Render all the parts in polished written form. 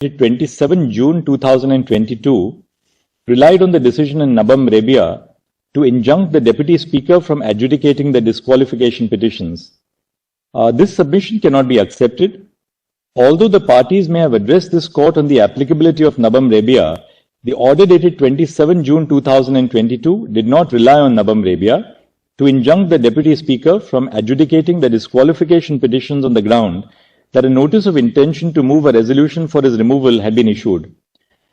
27 June 2022 relied on the decision in Nabam Rebia to injunct the Deputy Speaker from adjudicating the disqualification petitions. This submission cannot be accepted. Although the parties may have addressed this court on the applicability of Nabam Rebia, the order dated 27 June 2022 did not rely on Nabam Rebia to injunct the Deputy Speaker from adjudicating the disqualification petitions on the ground that a notice of intention to move a resolution for his removal had been issued.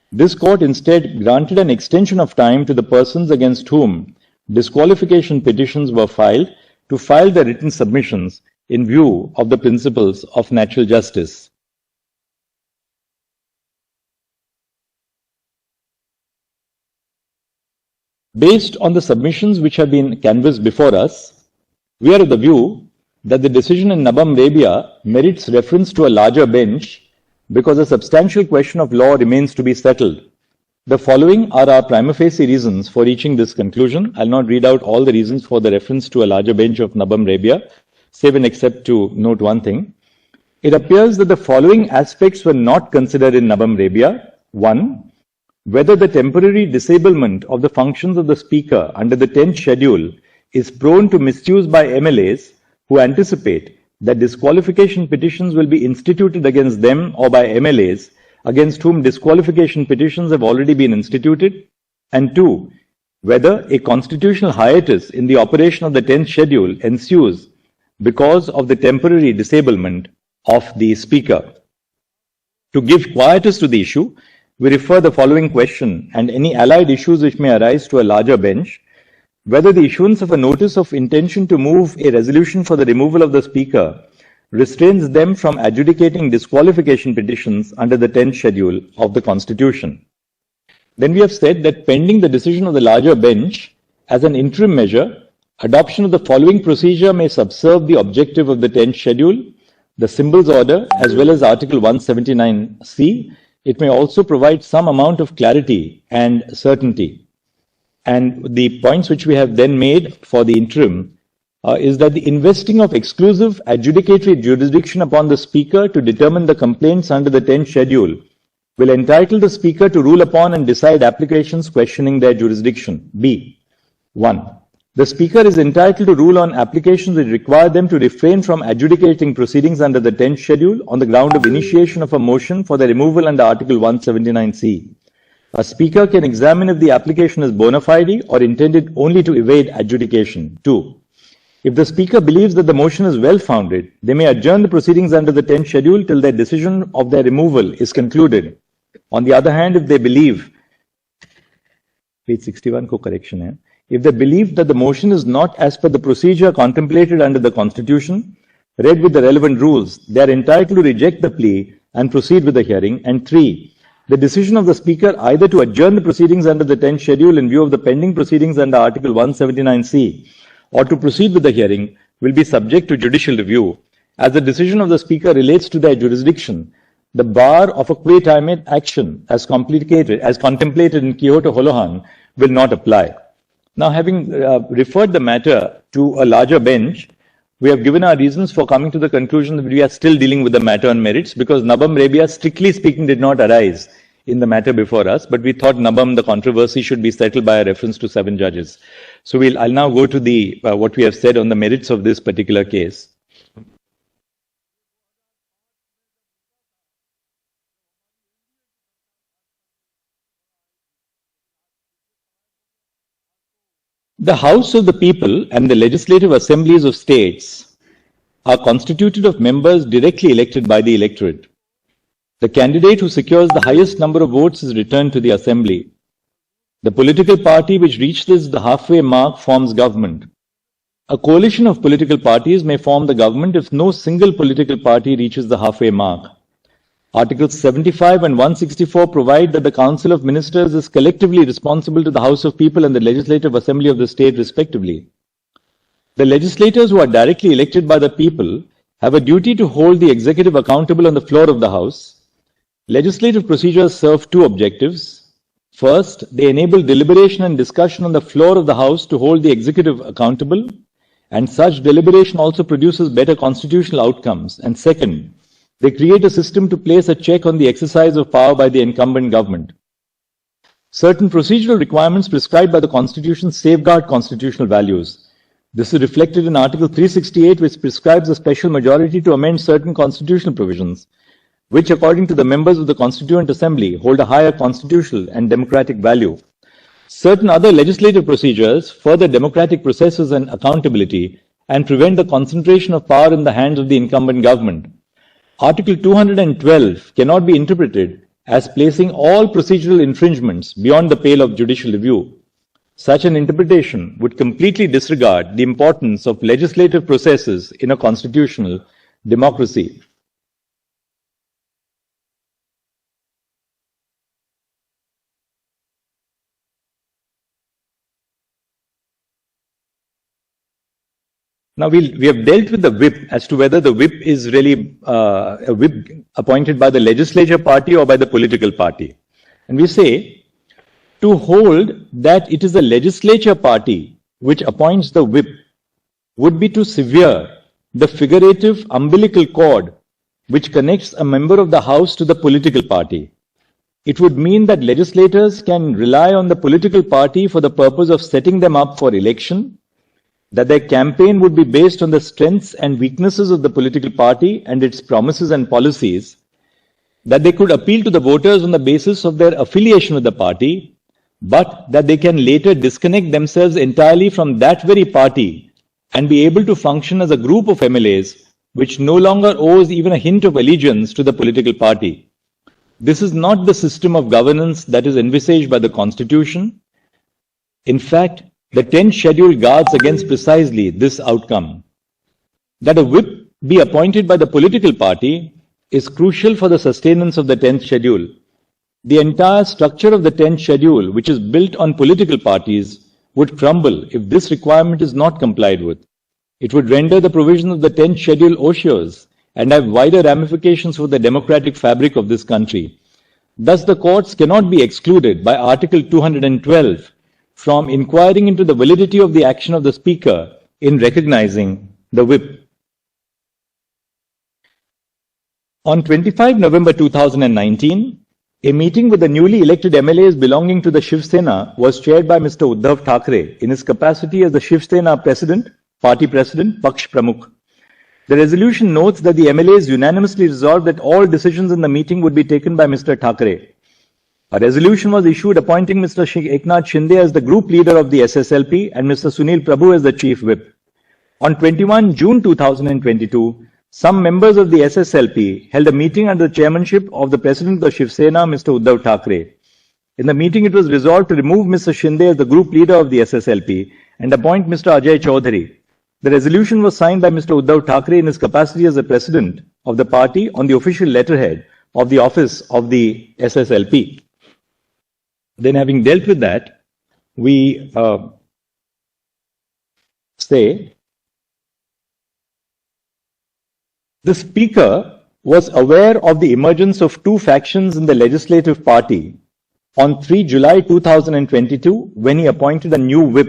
This court instead granted an extension of time to the persons against whom disqualification petitions were filed to file their written submissions in view of the principles of natural justice. Based on the submissions which have been canvassed before us, we are of the view that the decision in Nabam Rebia merits reference to a larger bench because a substantial question of law remains to be settled. The following are our prima facie reasons for reaching this conclusion. I'll not read out all the reasons for the reference to a larger bench of Nabam Rebia, save and except to note one thing. It appears that the following aspects were not considered in Nabam Rebia. 1. Whether the temporary disablement of the functions of the Speaker under the 10th schedule is prone to misuse by MLAs who anticipate that disqualification petitions will be instituted against them or by MLAs against whom disqualification petitions have already been instituted. And 2. Whether a constitutional hiatus in the operation of the 10th schedule ensues because of the temporary disablement of the Speaker. To give quietus to the issue, we refer the following question and any allied issues which may arise to a larger bench. Whether the issuance of a notice of intention to move a resolution for the removal of the Speaker restrains them from adjudicating disqualification petitions under the 10th schedule of the Constitution. Then we have said that pending the decision of the larger bench, as an interim measure, adoption of the following procedure may subserve the objective of the 10th schedule, the symbols order as well as Article 179C. It may also provide some amount of clarity and certainty. And the points which we have then made for the interim is that the investing of exclusive adjudicatory jurisdiction upon the Speaker to determine the complaints under the 10th schedule will entitle the Speaker to rule upon and decide applications questioning their jurisdiction. B. 1. The Speaker is entitled to rule on applications which require them to refrain from adjudicating proceedings under the 10th schedule on the ground of initiation of a motion for the removal under Article 179C. A Speaker can examine if the application is bona fide or intended only to evade adjudication. 2. If the Speaker believes that the motion is well-founded, they may adjourn the proceedings under the 10th schedule till their decision of their removal is concluded. On the other hand, if they believe, page 61 ko correction hai, if they believe that the motion is not as per the procedure contemplated under the Constitution, read with the relevant rules, they are entitled to reject the plea and proceed with the hearing. And 3. The decision of the Speaker either to adjourn the proceedings under the 10th schedule in view of the pending proceedings under Article 179C or to proceed with the hearing will be subject to judicial review. As the decision of the Speaker relates to their jurisdiction, the bar of a quae time action as contemplated in Quixote Holohan will not apply. Now, having referred the matter to a larger bench, we have given our reasons for coming to the conclusion that we are still dealing with the matter on merits because Nabam Rebia, strictly speaking, did not arise in the matter before us, but we thought Nabam, the controversy, should be settled by a reference to 7 judges. So I'll now go to the what we have said on the merits of this particular case. The House of the People and the legislative assemblies of states are constituted of members directly elected by the electorate. The candidate who secures the highest number of votes is returned to the assembly. The political party which reaches the halfway mark forms government. A coalition of political parties may form the government if no single political party reaches the halfway mark. Articles 75 and 164 provide that the Council of Ministers is collectively responsible to the House of People and the Legislative Assembly of the state respectively. The legislators who are directly elected by the people have a duty to hold the executive accountable on the floor of the House. Legislative procedures serve 2 objectives. First, they enable deliberation and discussion on the floor of the House to hold the executive accountable, and such deliberation also produces better constitutional outcomes. And second, They create a system to place a check on the exercise of power by the incumbent government. Certain procedural requirements prescribed by the Constitution safeguard constitutional values. This is reflected in Article 368, which prescribes a special majority to amend certain constitutional provisions, which, according to the members of the Constituent Assembly, hold a higher constitutional and democratic value. Certain other legislative procedures further democratic processes and accountability and prevent the concentration of power in the hands of the incumbent government. Article 212 cannot be interpreted as placing all procedural infringements beyond the pale of judicial review. Such an interpretation would completely disregard the importance of legislative processes in a constitutional democracy. Now, we have dealt with the whip as to whether the whip is really a whip appointed by the legislature party or by the political party. And we say to hold that it is the legislature party which appoints the whip would be to sever the figurative umbilical cord which connects a member of the House to the political party. It would mean that legislators can rely on the political party for the purpose of setting them up for election, that their campaign would be based on the strengths and weaknesses of the political party and its promises and policies, that they could appeal to the voters on the basis of their affiliation with the party, but that they can later disconnect themselves entirely from that very party and be able to function as a group of MLAs which no longer owes even a hint of allegiance to the political party. This is not the system of governance that is envisaged by the Constitution. In fact, the 10th schedule guards against precisely this outcome. That a whip be appointed by the political party is crucial for the sustenance of the 10th schedule. The entire structure of the 10th schedule, which is built on political parties, would crumble if this requirement is not complied with. It would render the provisions of the 10th schedule odious and have wider ramifications for the democratic fabric of this country. Thus, the courts cannot be excluded by Article 212 from inquiring into the validity of the action of the Speaker in recognizing the whip. On 25 November 2019, a meeting with the newly elected MLAs belonging to the Shiv Sena was chaired by Mr. Uddhav Thackeray in his capacity as the Shiv Sena President, Party President, Paksh Pramukh. The resolution notes that the MLAs unanimously resolved that all decisions in the meeting would be taken by Mr. Thackeray. A resolution was issued appointing Mr. Eknath Shinde as the group leader of the SSLP and Mr. Sunil Prabhu as the chief whip. On 21 June 2022, some members of the SSLP held a meeting under the chairmanship of the President of the Shiv Sena, Mr. Uddhav Thackeray. In the meeting, it was resolved to remove Mr. Shinde as the group leader of the SSLP and appoint Mr. Ajay Chaudhary. The resolution was signed by Mr. Uddhav Thackeray in his capacity as the President of the party on the official letterhead of the office of the SSLP. Then, having dealt with that, we say the Speaker was aware of the emergence of two factions in the Legislative Party on 3 July 2022 when he appointed a new whip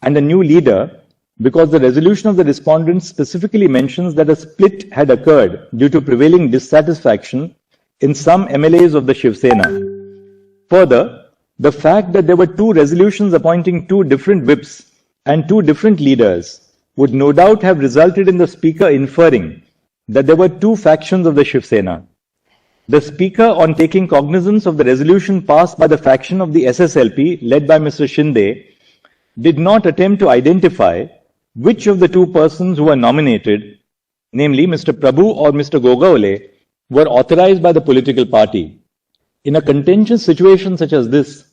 and a new leader, because the resolution of the respondents specifically mentions that a split had occurred due to prevailing dissatisfaction in some MLAs of the Shiv Sena. Further, the fact that there were two resolutions appointing two different whips and two different leaders would no doubt have resulted in the Speaker inferring that there were two factions of the Shiv Sena. The Speaker, on taking cognizance of the resolution passed by the faction of the SSLP led by Mr. Shinde, did not attempt to identify which of the two persons who were nominated, namely Mr. Prabhu or Mr. Gogaole, were authorized by the political party. In a contentious situation such as this,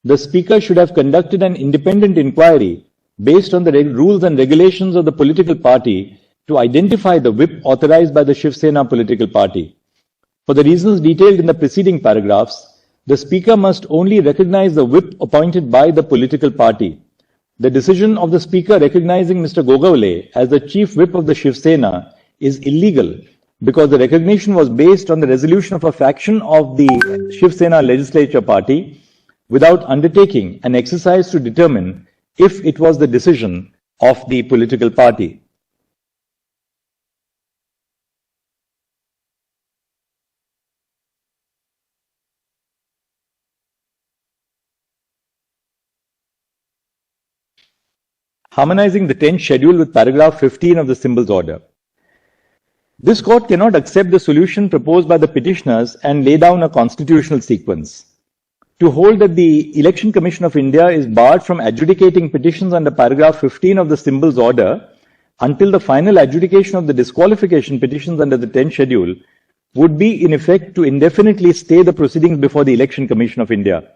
the Speaker should have conducted an independent inquiry based on the rules and regulations of the political party to identify the whip authorized by the Shiv Sena political party. For the reasons detailed in the preceding paragraphs, the Speaker must only recognize the whip appointed by the political party. The decision of the Speaker recognizing Mr. Gogaole as the chief whip of the Shiv Sena is illegal because the recognition was based on the resolution of a faction of the Shiv Sena legislature party without undertaking an exercise to determine if it was the decision of the political party. harmonizing the 10th schedule with paragraph 15 of the symbols order. This court cannot accept the solution proposed by the petitioners and lay down a constitutional sequence. To hold that the Election Commission of India is barred from adjudicating petitions under paragraph 15 of the symbols order until the final adjudication of the disqualification petitions under the 10th schedule would be in effect to indefinitely stay the proceedings before the Election Commission of India.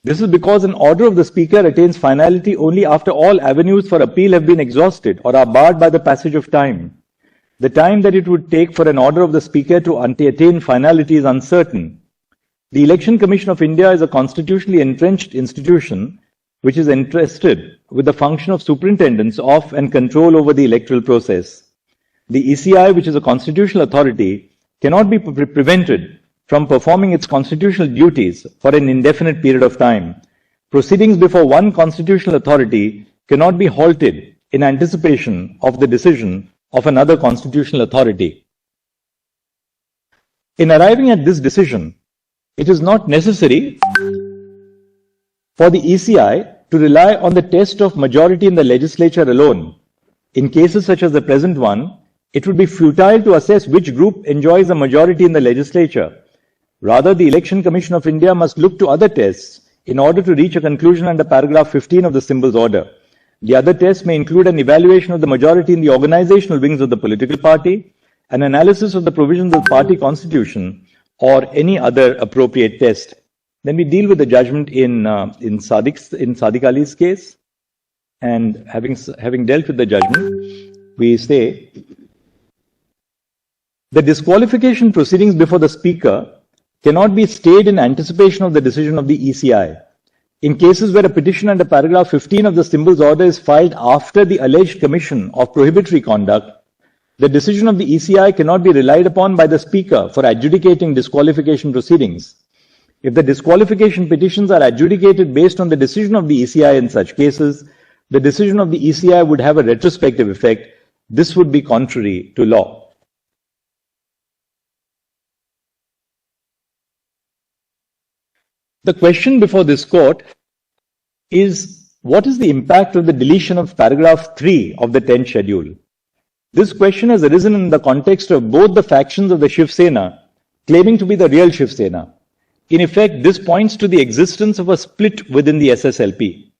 This is because an order of the Speaker attains finality only after all avenues for appeal have been exhausted or are barred by the passage of time. The time that it would take for an order of the Speaker to attain finality is uncertain. The Election Commission of India is a constitutionally entrenched institution which is entrusted with the function of superintendence of and control over the electoral process. The ECI, which is a constitutional authority, cannot be prevented from performing its constitutional duties for an indefinite period of time. Proceedings before one constitutional authority cannot be halted in anticipation of the decision of another constitutional authority. In arriving at this decision, it is not necessary for the ECI to rely on the test of majority in the legislature alone. In cases such as the present one, it would be futile to assess which group enjoys a majority in the legislature. Rather, the Election Commission of India must look to other tests in order to reach a conclusion under paragraph 15 of the symbols order. The other tests may include an evaluation of the majority in the organizational wings of the political party, an analysis of the provisions of the party constitution, or any other appropriate test. Then we deal with the judgment in Sadiq Ali's case, and having dealt with the judgment, we say the disqualification proceedings before the Speaker cannot be stayed in anticipation of the decision of the ECI. In cases where a petition under paragraph 15 of the symbols order is filed after the alleged commission of prohibitory conduct, the decision of the ECI cannot be relied upon by the Speaker for adjudicating disqualification proceedings. If the disqualification petitions are adjudicated based on the decision of the ECI in such cases, the decision of the ECI would have a retrospective effect. This would be contrary to law. The question before this court is, what is the impact of the deletion of paragraph 3 of the 10th schedule? This question has arisen in the context of both the factions of the Shiv Sena claiming to be the real Shiv Sena. In effect, this points to the existence of a split within the SSLP.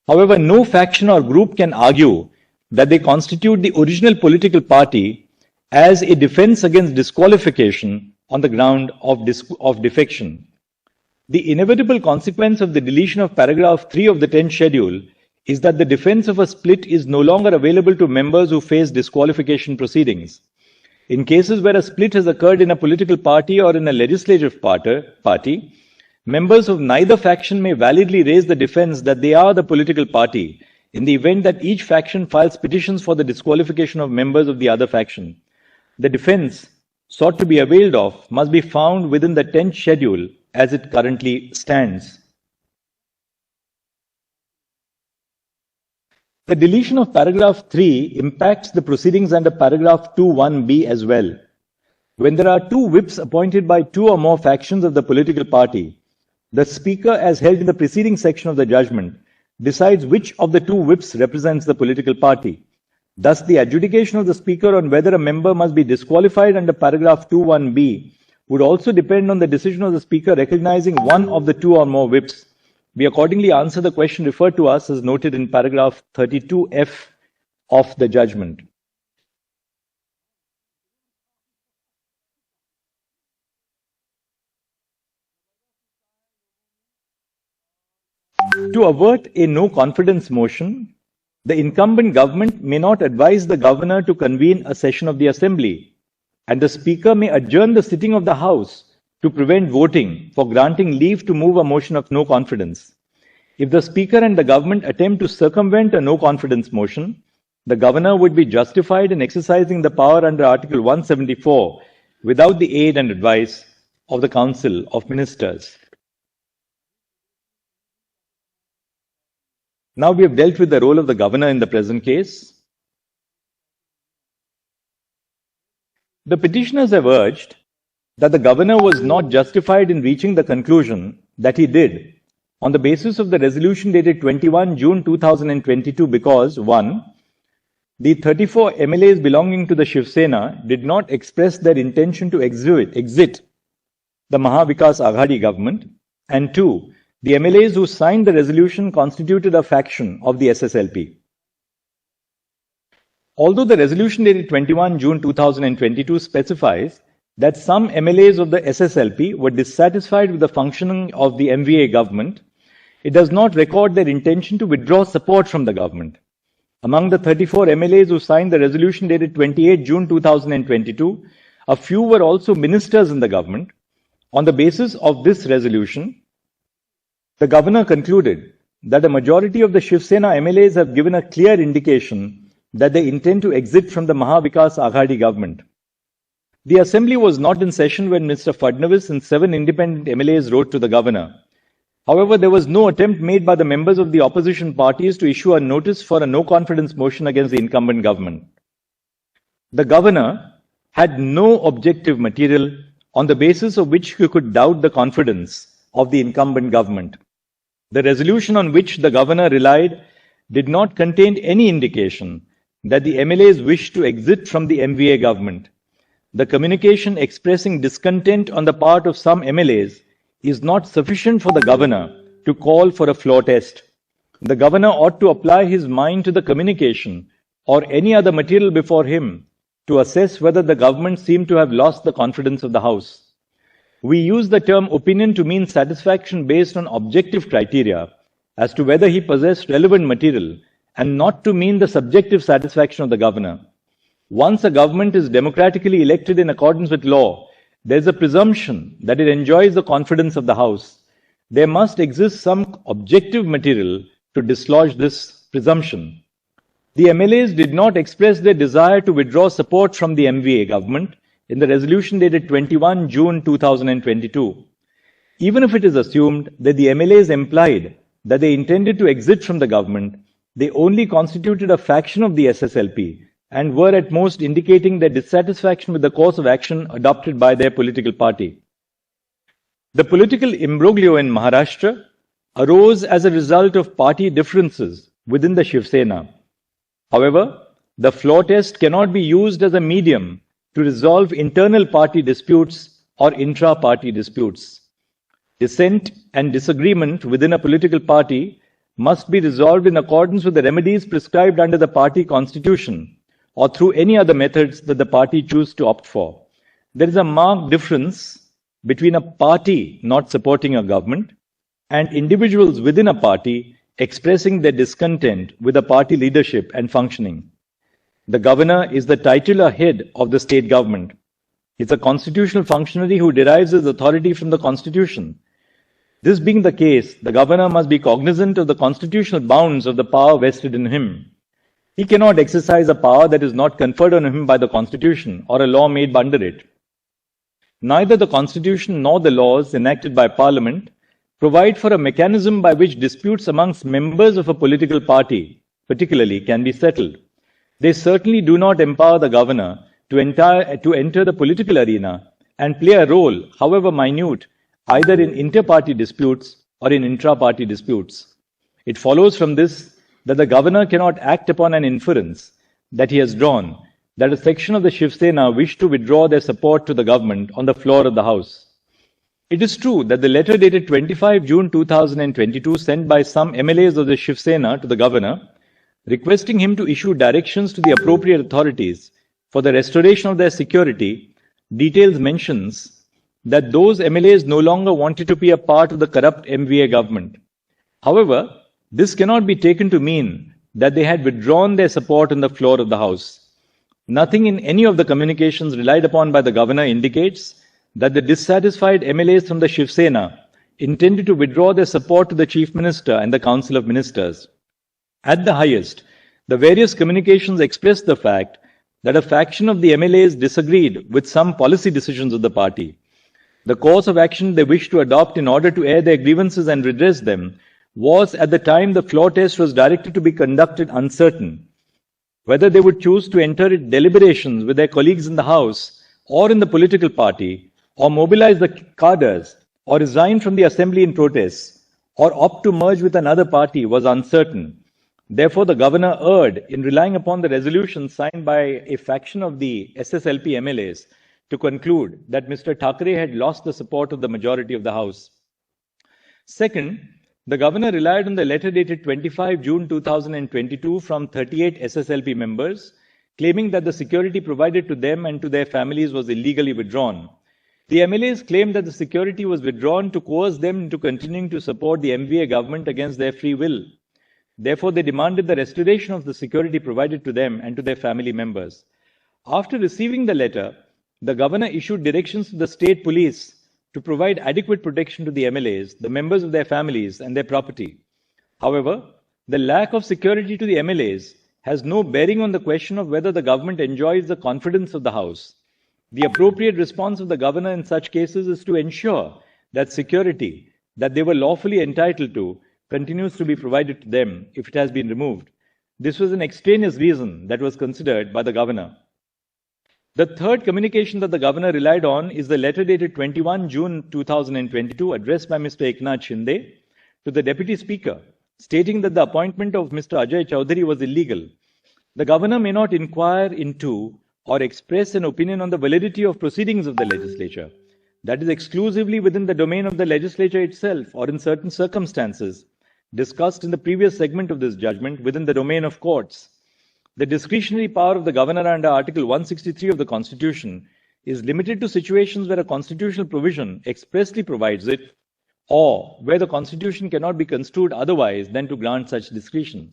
However, no faction or group can argue that they constitute the original political party as a defense against disqualification on the ground of defection. The inevitable consequence of the deletion of paragraph 3 of the 10th schedule is that the defense of a split is no longer available to members who face disqualification proceedings. In cases where a split has occurred in a political party or in a legislative party, members of neither faction may validly raise the defense that they are the political party in the event that each faction files petitions for the disqualification of members of the other faction. The defense sought to be availed of must be found within the 10th schedule as it currently stands. The deletion of paragraph 3 impacts the proceedings under paragraph 2(1)(b) as well. When there are two whips appointed by two or more factions of the political party, the Speaker, as held in the preceding section of the judgment, decides which of the two whips represents the political party. Thus, the adjudication of the Speaker on whether a member must be disqualified under paragraph 2(1)(b) would also depend on the decision of the Speaker recognizing one of the two or more whips. We accordingly answer the question referred to us as noted in paragraph 32F of the judgment. To avert a no confidence motion, the incumbent government may not advise the governor to convene a session of the assembly, and the Speaker may adjourn the sitting of the House to prevent voting for granting leave to move a motion of no confidence. If the Speaker and the government attempt to circumvent a no confidence motion, the governor would be justified in exercising the power under Article 174 without the aid and advice of the Council of Ministers. Now we have dealt with the role of the governor in the present case. The petitioners have urged that the governor was not justified in reaching the conclusion that he did on the basis of the resolution dated 21 June 2022 because 1. The 34 MLAs belonging to the Shiv Sena did not express their intention to exit the Mahavikas Aghadi government, and 2. The MLAs who signed the resolution constituted a faction of the SSLP. Although the resolution dated 21 June 2022 specifies that some MLAs of the SSLP were dissatisfied with the functioning of the MVA government, it does not record their intention to withdraw support from the government. Among the 34 MLAs who signed the resolution dated 28 June 2022, a few were also ministers in the government. On the basis of this resolution, the governor concluded that a majority of the Shiv Sena MLAs have given a clear indication that they intend to exit from the Mahavikas Aghadi government. The assembly was not in session when Mr. Fadnavis and 7 independent MLAs wrote to the governor. However, there was no attempt made by the members of the opposition parties to issue a notice for a no-confidence motion against the incumbent government. The governor had no objective material on the basis of which he could doubt the confidence of the incumbent government. The resolution on which the governor relied did not contain any indication that the MLAs wished to exit from the MVA government. The communication expressing discontent on the part of some MLAs is not sufficient for the governor to call for a floor test. The governor ought to apply his mind to the communication or any other material before him to assess whether the government seemed to have lost the confidence of the House. We use the term opinion to mean satisfaction based on objective criteria as to whether he possessed relevant material and not to mean the subjective satisfaction of the governor. Once a government is democratically elected in accordance with law, there is a presumption that it enjoys the confidence of the House. There must exist some objective material to dislodge this presumption. The MLAs did not express their desire to withdraw support from the MVA government in the resolution dated 21 June 2022. Even if it is assumed that the MLAs implied that they intended to exit from the government, they only constituted a faction of the SSLP and were at most indicating their dissatisfaction with the course of action adopted by their political party. The political imbroglio in Maharashtra arose as a result of party differences within the Shiv Sena. However, the floor test cannot be used as a medium to resolve internal party disputes or intra-party disputes. Dissent and disagreement within a political party must be resolved in accordance with the remedies prescribed under the party constitution or through any other methods that the party choose to opt for. There is a marked difference between a party not supporting a government and individuals within a party expressing their discontent with the party leadership and functioning. The governor is the titular head of the state government. He is a constitutional functionary who derives his authority from the constitution. This being the case, the governor must be cognizant of the constitutional bounds of the power vested in him. He cannot exercise a power that is not conferred on him by the Constitution or a law made under it. Neither the Constitution nor the laws enacted by Parliament provide for a mechanism by which disputes amongst members of a political party, particularly, can be settled. They certainly do not empower the governor to enter the political arena and play a role, however minute, either in inter-party disputes or in intra-party disputes. It follows from this that the governor cannot act upon an inference that he has drawn that a section of the Shiv Sena wished to withdraw their support to the government on the floor of the House. It is true that the letter dated 25 June 2022 sent by some MLAs of the Shiv Sena to the governor, requesting him to issue directions to the appropriate authorities for the restoration of their security, details mentions that those MLAs no longer wanted to be a part of the corrupt MVA government. However, this cannot be taken to mean that they had withdrawn their support on the floor of the House. Nothing in any of the communications relied upon by the governor indicates that the dissatisfied MLAs from the Shiv Sena intended to withdraw their support to the Chief Minister and the Council of Ministers. At the highest, the various communications expressed the fact that a faction of the MLAs disagreed with some policy decisions of the party. The course of action they wished to adopt in order to air their grievances and redress them was, at the time the floor test was directed to be conducted, uncertain. Whether they would choose to enter deliberations with their colleagues in the House or in the political party, or mobilize the cadres, or resign from the assembly in protest, or opt to merge with another party was uncertain. Therefore, the governor erred in relying upon the resolution signed by a faction of the SSLP MLAs to conclude that Mr. Thackeray had lost the support of the majority of the House. Second, the governor relied on the letter dated 25 June 2022 from 38 SSLP members, claiming that the security provided to them and to their families was illegally withdrawn. The MLAs claimed that the security was withdrawn to coerce them into continuing to support the MVA government against their free will. Therefore, they demanded the restoration of the security provided to them and to their family members. After receiving the letter, the governor issued directions to the state police to provide adequate protection to the MLAs, the members of their families, and their property. However, the lack of security to the MLAs has no bearing on the question of whether the government enjoys the confidence of the House. The appropriate response of the governor in such cases is to ensure that security that they were lawfully entitled to continues to be provided to them if it has been removed. This was an extraneous reason that was considered by the governor. The third communication that the governor relied on is the letter dated 21 June 2022 addressed by Mr. Eknath Shinde to the Deputy Speaker, stating that the appointment of Mr. Ajay Chowdhury was illegal. The governor may not inquire into or express an opinion on the validity of proceedings of the legislature. That is exclusively within the domain of the legislature itself, or in certain circumstances, discussed in the previous segment of this judgment, within the domain of courts. The discretionary power of the governor under Article 163 of the Constitution is limited to situations where a constitutional provision expressly provides it, or where the Constitution cannot be construed otherwise than to grant such discretion.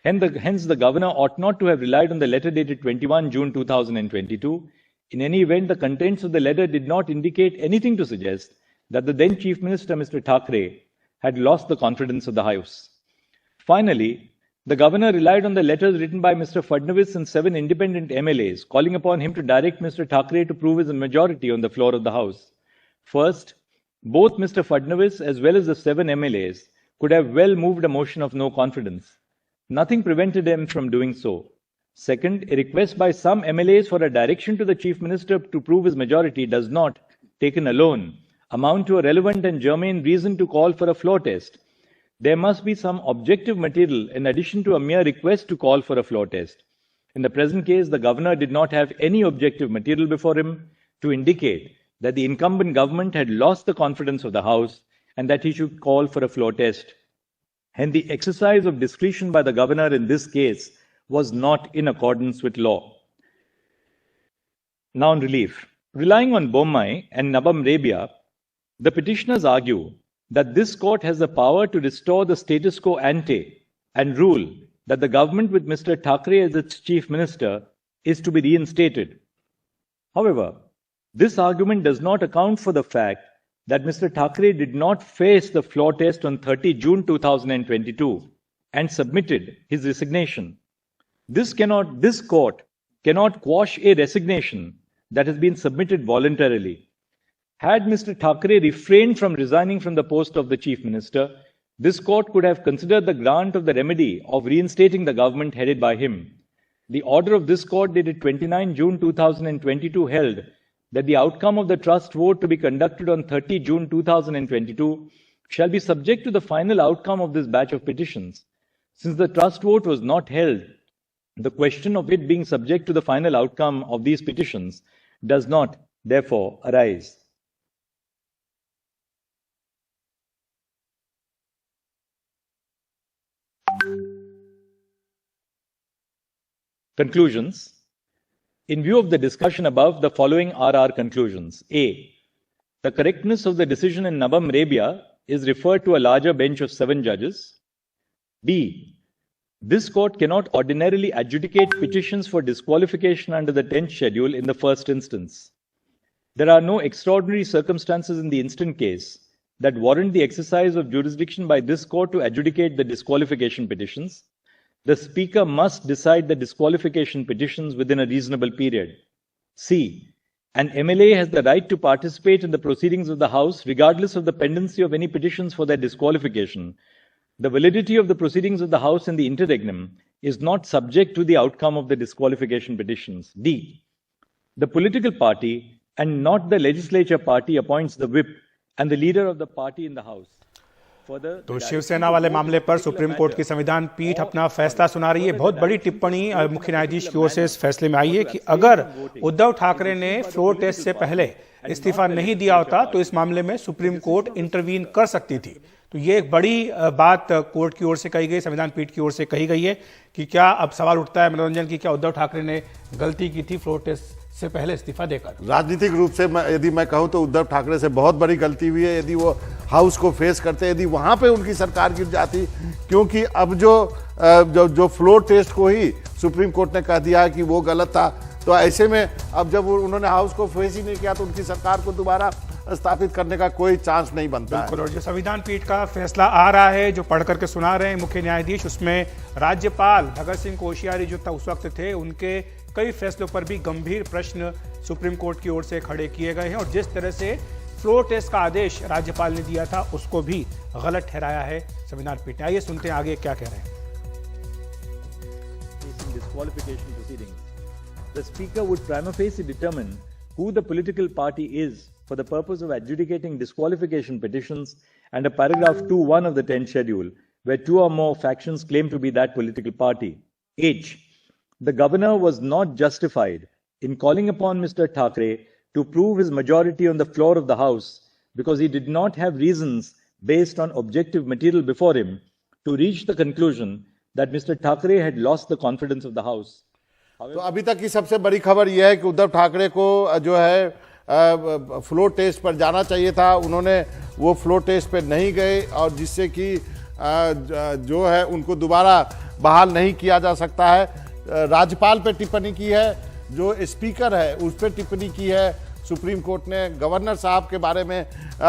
Hence, the governor ought not to have relied on the letter dated 21 June 2022. In any event, the contents of the letter did not indicate anything to suggest that the then Chief Minister, Mr. Thackeray, had lost the confidence of the House. Finally, the governor relied on the letters written by Mr. Fadnavis and 7 independent MLAs, calling upon him to direct Mr. Thackeray to prove his majority on the floor of the House. First, both Mr. Fadnavis as well as the 7 MLAs could have well moved a motion of no confidence. Nothing prevented them from doing so. Second, a request by some MLAs for a direction to the Chief Minister to prove his majority does not, taken alone, amount to a relevant and germane reason to call for a floor test. There must be some objective material in addition to a mere request to call for a floor test. In the present case, the governor did not have any objective material before him to indicate that the incumbent government had lost the confidence of the House and that he should call for a floor test. Hence, the exercise of discretion by the governor in this case was not in accordance with law. Now on relief. Relying on Bommai and Nabam Rebia, the petitioners argue that this court has the power to restore the status quo ante and rule that the government with Mr. Thackeray as its chief minister is to be reinstated. However, this argument does not account for the fact that Mr. Thackeray did not face the floor test on 30 June 2022 and submitted his resignation. This court cannot quash a resignation that has been submitted voluntarily. Had Mr. Thackeray refrained from resigning from the post of the Chief Minister, this court could have considered the grant of the remedy of reinstating the government headed by him. The order of this court dated 29 June 2022 held that the outcome of the trust vote to be conducted on 30 June 2022 shall be subject to the final outcome of this batch of petitions. Since the trust vote was not held, the question of it being subject to the final outcome of these petitions does not, therefore, arise. Conclusions. In view of the discussion above, the following are our conclusions. A. The correctness of the decision in Nabam Rebia is referred to a larger bench of 7 judges. B. This court cannot ordinarily adjudicate petitions for disqualification under the 10th schedule in the first instance. There are no extraordinary circumstances in the instant case that warrant the exercise of jurisdiction by this court to adjudicate the disqualification petitions. The Speaker must decide the disqualification petitions within a reasonable period. C. An MLA has the right to participate in the proceedings of the House regardless of the pendency of any petitions for their disqualification. The validity of the proceedings of the House in the interregnum is not subject to the outcome of the disqualification petitions. D. The political party and not the legislature party appoints the whip and the leader of the party in the House. तो शिवसेना वाले मामले पर supreme court की संविधान पीठ अपना फैसला सुना रही है। बहुत बड़ी टिप्पणी मुख्य न्यायाधीश की ओर से इस फैसले में आई है कि अगर उद्धव ठाकरे ने फ्लोर टेस्ट से पहले इस्तीफा नहीं दिया होता तो इस मामले में सुप्रीम कोर्ट इंटरवीन कर सकती थी। तो ये एक बड़ी बात कोर्ट की ओर से कही गई, संविधान पीठ की ओर से कही गई है कि क्या अब सवाल उठता है मनोरंजन की, क्या उद्धव ठाकरे ने गलती की थी फ्लोर टेस्ट से पहले इस्तीफा देकर? राजनीतिक रूप से यदि मैं कहूं तो उद्धव ठाकरे से बहुत बड़ी गलती हुई है। यदि वो हाउस को फेस करते, यदि वहां पे उनकी सरकार गिर जाती, क्योंकि अब जो फ्लोर टेस्ट को ही सुप्रीम कोर्ट ने कह दिया है कि वो गलत था, तो ऐसे में अब जब उन्होंने हाउस को फेस ही नहीं किया तो उनकी सरकार को दोबारा स्थापित करने का कोई चांस नहीं बनता है। और जो संविधान पीठ का फैसला आ रहा है, जो पढ़ करके सुना रहे हैं मुख्य न्यायाधीश, उसमें राज्यपाल भगत सिंह कोश्यारी जो उस वक्त थे, उनके कई फैसलों पर भी गंभीर प्रश्न सुप्रीम कोर्ट की ओर से खड़े किए गए हैं और जिस तरह से फ्लोर टेस्ट का आदेश राज्यपाल ने दिया था उसको भी गलत ठहराया है संविधान पीठ ने। आइए सुनते हैं आगे क्या कह रहे हैं। Disqualification proceedings. The Speaker would prima facie determine who the political party is for the purpose of adjudicating disqualification petitions under paragraph 2(1) of the 10th schedule, where two or more factions claim to be that political party. H. The governor was not justified in calling upon Mr. Thackeray to prove his majority on the floor of the House because he did not have reasons based on objective material before him to reach the conclusion that Mr. Thackeray had lost the confidence of the House. तो अभी तक की सबसे बड़ी खबर यह है कि उद्धव ठाकरे को जो है फ्लोर टेस्ट पर जाना चाहिए था, उन्होंने वो फ्लोर टेस्ट पर नहीं गए और जिससे कि जो है उनको दोबारा बहाल नहीं किया जा सकता है। राज्यपाल पे टिप्पणी की है, जो स्पीकर है उस पर टिप्पणी की है सुप्रीम कोर्ट ने। गवर्नर साहब के बारे में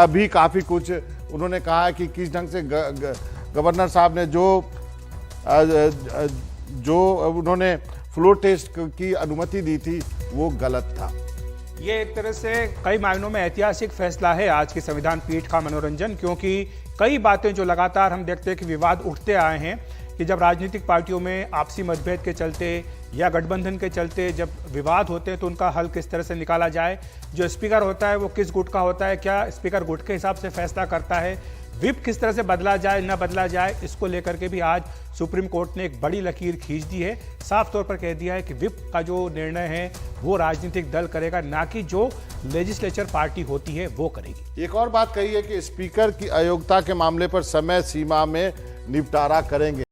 भी काफ़ी कुछ उन्होंने कहा है कि किस ढंग से गवर्नर साहब ने जो उन्होंने फ्लोर टेस्ट की अनुमति दी थी वो गलत था। ये एक तरह से कई मायनों में ऐतिहासिक फैसला है आज की संविधान पीठ का मनोरंजन, क्योंकि कई बातें जो लगातार हम देखते हैं कि विवाद उठते आए हैं कि जब राजनीतिक पार्टियों में आपसी मतभेद के चलते या गठबंधन के चलते जब विवाद होते हैं तो उनका हल किस तरह से निकाला जाए। जो स्पीकर होता है वो किस गुट का होता है, क्या स्पीकर गुट के हिसाब से फैसला करता है, विप किस तरह से बदला जाए न बदला जाए, इसको लेकर के भी आज सुप्रीम कोर्ट ने एक बड़ी लकीर खींच दी है। साफ तौर पर कह दिया है कि विप का जो निर्णय है वो राजनीतिक दल करेगा, ना कि जो लेजिस्लेचर पार्टी होती है वो करेगी। एक और बात कही है कि स्पीकर की अयोग्यता के मामले पर समय सीमा में निपटारा करेंगे।